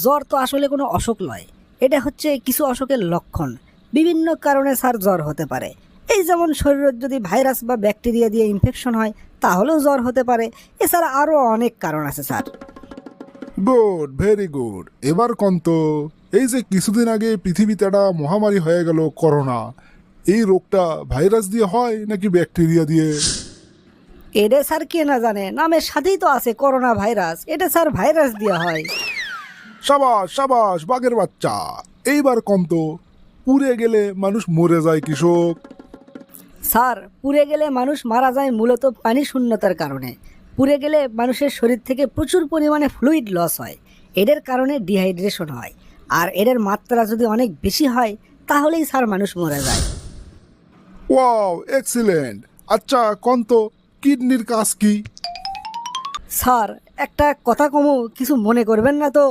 জ্বর তো আসলে কোনো অসুখ নয়, এটা হচ্ছে কিছু অসুখের লক্ষণ। বিভিন্ন কারণে স্যার জ্বর হতে পারে। এই যেমন শরীরের যদি ভাইরাস বা ব্যাকটেরিয়া দিয়ে ইনফেকশন হয় তাহলেও জ্বর হতে পারে। এছাড়া আরও অনেক কারণ আছে স্যার। Good, very good. এবার কন্ত, এই যে কিছুদিন আগে পৃথিবীতে একটা মহামারী হয়ে গেল করোনা, এই রোগটা ভাইরাস দিয়ে হয় নাকি ব্যাকটেরিয়া দিয়ে? এটা স্যার কে না জানে, নামের সাথেই তো আছে করোনা ভাইরাস, এটা স্যার ভাইরাস দিয়ে হয়। সাবাস সাবাস বাঘের বাচ্চা। এইবার কন্ত, পুড়ে গেলে মানুষ মরে যায় কৃষক। স্যার, পুড়ে গেলে মানুষ মারা যায় মূলত পানি শূন্যতার কারণে। পুড়ে গেলে মানুষের শরীর থেকে প্রচুর পরিমাণে ফ্লুইড লস হয়, এদের কারণে ডিহাইড্রেশন হয়। আর এদের মাত্রা যদি অনেক বেশি হয় তাহলেই স্যার মানুষ মরে যায়। Wow, excellent. আচ্ছা কন্ত, কিডনির কাজ কি? স্যার, একটা কথা কমু, কিছু মনে করবেন না তো?